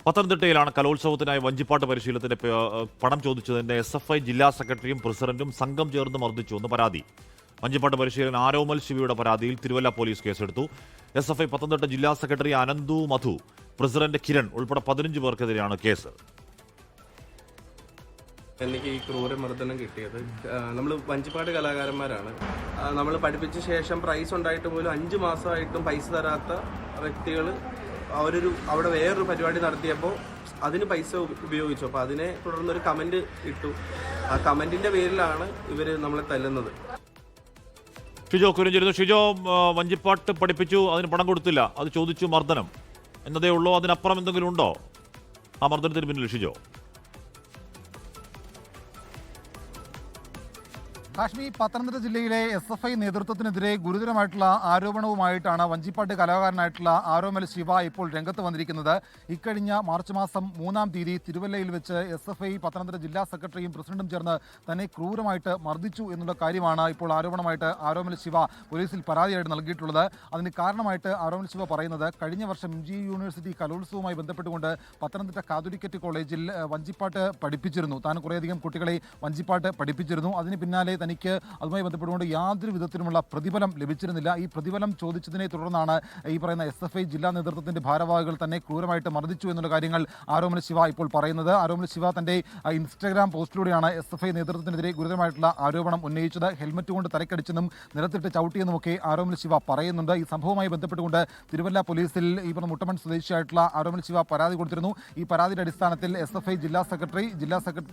പത്തനംതിട്ടയിലാണ് കലോത്സവത്തിനായി വഞ്ചിപ്പാട്ട് പരിശീലനത്തിന്റെ പണം ചോദിച്ചതിന്റെ SFI ജില്ലാ സെക്രട്ടറിയും പ്രസിഡന്റും സംഘം ചേർന്ന് മർദ്ദിച്ചുവെന്ന് പരാതി. വഞ്ചിപ്പാട്ട് പരിശീലകൻ ആരോമൽ ശിവയുടെ പരാതിയിൽ തിരുവല്ല പോലീസ് കേസെടുത്തു. SFI പത്തനംതിട്ട ജില്ലാ സെക്രട്ടറി അനന്തു മധു, പ്രസിഡന്റ് കിരൺ ഉൾപ്പെടെ 15 പേർക്കെതിരെയാണ് കേസ്. എനിക്ക് ഈ ക്രൂരമർദ്ദനം കിട്ടിയത് നമ്മൾ വഞ്ചിപ്പാട്ട് കലാകാരന്മാരാണ്. നമ്മൾ പഠിപ്പിച്ച ശേഷം പ്രൈസ് ഉണ്ടായിട്ട് പോലും 5 മാസമായിട്ടും പൈസ തരാത്ത വ്യക്തികൾ അവിടെ വേറൊരു പരിപാടി നടത്തിയപ്പോൾ അതിന് പൈസ ഉപയോഗിച്ചു. അപ്പോൾ അതിനെ തുടർന്നൊരു കമൻറ്റ് ഇട്ടു. ആ കമൻറ്റിൻ്റെ പേരിലാണ് ഇവർ നമ്മളെ തല്ലുന്നത്. ഷിജോ കുരിഞ്ചിരുന്നു. ഷിജോ, വഞ്ചിപ്പാട്ട് പഠിപ്പിച്ചു, അതിന് പണം കൊടുത്തില്ല, അത് ചോദിച്ചു, മർദ്ദനം എന്നതേ ഉള്ളൂ. അതിനപ്പുറം എന്തെങ്കിലും ഉണ്ടോ ആ മർദ്ദനത്തിന് പിന്നിൽ? ഷിജോ, കാശ്മീർ പത്തനംതിട്ട ജില്ലയിലെ SFI നേതൃത്വത്തിനെതിരെ ഗുരുതരമായിട്ടുള്ള ആരോപണവുമായിട്ടാണ് വഞ്ചിപ്പാട്ട് കലാകാരനായിട്ടുള്ള ആരോമൽ ശിവ ഇപ്പോൾ രംഗത്ത് വന്നിരിക്കുന്നത്. ഇക്കഴിഞ്ഞ മാർച്ച് മാസം 3-ാം തീയതി തിരുവല്ലയിൽ വെച്ച് SFI പത്തനംതിട്ട ജില്ലാ സെക്രട്ടറിയും പ്രസിഡന്റും ചേർന്ന് തന്നെ ക്രൂരമായിട്ട് മർദ്ദിച്ചു എന്നുള്ള കാര്യമാണ് ഇപ്പോൾ ആരോപണമായിട്ട് ആരോമൽ ശിവ പോലീസിൽ പരാതിയായിട്ട് നൽകിയിട്ടുള്ളത്. അതിന് കാരണമായിട്ട് ആരോമൽ ശിവ പറയുന്നത്, കഴിഞ്ഞ വർഷം MG യൂണിവേഴ്സിറ്റി കലോത്സവവുമായി ബന്ധപ്പെട്ടുകൊണ്ട് പത്തനംതിട്ട കാതുലിക്കറ്റ് കോളേജിൽ വഞ്ചിപ്പാട്ട് പഠിപ്പിച്ചിരുന്നു. താൻ കുറേയധികം കുട്ടികളെ വഞ്ചിപ്പാട്ട് പഠിപ്പിച്ചിരുന്നു. അതിന് പിന്നാലെ തനിക്ക് അതുമായി ബന്ധപ്പെട്ടുകൊണ്ട് യാതൊരു വിധത്തിലുമുള്ള പ്രതിഫലം ലഭിച്ചിരുന്നില്ല. ഈ പ്രതിഫലം ചോദിച്ചതിനെ തുടർന്നാണ് ഈ പറയുന്ന SFI ജില്ലാ നേതൃത്വത്തിന്റെ ഭാരവാഹികൾ തന്നെ ക്രൂരമായിട്ട് മർദ്ദിച്ചു എന്നുള്ള കാര്യങ്ങൾ ആരോമൽ ശിവ ഇപ്പോൾ പറയുന്നത്. ആരോമൽ ശിവ തന്റെ ഇൻസ്റ്റഗ്രാം പോസ്റ്റിലൂടെയാണ് SFI നേതൃത്വത്തിനെതിരെ ഗുരുതരമായിട്ടുള്ള ആരോപണം ഉന്നയിച്ചത്. ഹെൽമറ്റ് കൊണ്ട് തലക്കടിച്ചെന്നും നിലത്തിട്ട് ചവിട്ടിയെന്നുമൊക്കെ ആരോമൽ ശിവ പറയുന്നുണ്ട്. ഈ സംഭവവുമായി ബന്ധപ്പെട്ടുകൊണ്ട് തിരുവല്ല പോലീസിൽ ഈ പറഞ്ഞ മുട്ടമൺ സ്വദേശിയായിട്ടുള്ള ആരോമൽ ശിവ പരാതി കൊടുത്തിരുന്നു. ഈ പരാതിയുടെ അടിസ്ഥാനത്തിൽ SFI ജില്ലാ സെക്രട്ടറി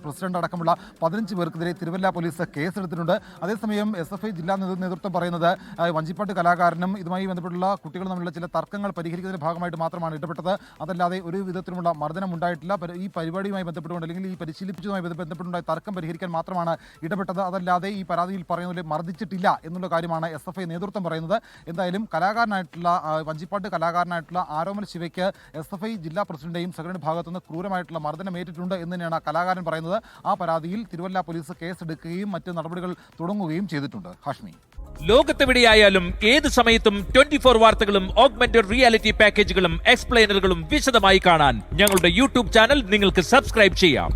പ്രസിഡന്റ് അടക്കമുള്ള 15 പേർക്കെതിരെ തിരുവല്ല പോലീസ് കേസെടുത്തിട്ടുണ്ട്. അതേസമയം SFI ജില്ലാ നേതൃത്വം പറയുന്നത്, വഞ്ചിപ്പാട്ട് കലാകാരനും ഇതുമായി ബന്ധപ്പെട്ടുള്ള കുട്ടികൾ തമ്മിലുള്ള ചില തർക്കങ്ങൾ പരിഹരിക്കുന്നതിന്റെ ഭാഗമായിട്ട് മാത്രമാണ് ഇടപെട്ടത്. അതല്ലാതെ ഒരു വിധത്തിലുമുള്ള മർദ്ദനം ഉണ്ടായിട്ടില്ല. ഈ പരിപാടിയുമായി ബന്ധപ്പെട്ടുകൊണ്ട് അല്ലെങ്കിൽ ഈ പരിശീലിപ്പിച്ചതുമായി ബന്ധപ്പെട്ടുണ്ടായ തർക്കം പരിഹരിക്കാൻ മാത്രമാണ് ഇടപെട്ടത്. അതല്ലാതെ ഈ പരാതിയിൽ പറയുന്നതിൽ മർദ്ദിച്ചിട്ടില്ല എന്നുള്ള കാര്യമാണ് SFI നേതൃത്വം പറയുന്നത്. എന്തായാലും വഞ്ചിപ്പാട്ട് കലാകാരനായിട്ടുള്ള ആരോമൽ ശിവയ്ക്ക് SFI ജില്ലാ പ്രസിഡന്റെയും സെക്രട്ടറി ഭാഗത്തുനിന്ന് ക്രൂരമായിട്ടുള്ള മർദ്ദനം ഏറ്റിട്ടുണ്ട് എന്ന് തന്നെയാണ് കലാകാരൻ പറയുന്നത്. ആ പരാതിയിൽ തിരുവല്ല പോലീസ് കേസെടുക്കുകയും മറ്റ് നടപടികൾ തുടങ്ങുകയും ചെയ്തിട്ടുണ്ട്. ഹാഷ്മി, ലോകത്തെവിടെയായാലും ഏത് സമയത്തും 24 വാർത്തകളും ഓഗ്മെന്റഡ് റിയാലിറ്റി പാക്കേജുകളും എക്സ്പ്ലെയിനറുകളും വിശദമായി കാണാൻ ഞങ്ങളുടെ YouTube ചാനൽ നിങ്ങൾക്ക് സബ്സ്ക്രൈബ് ചെയ്യാം.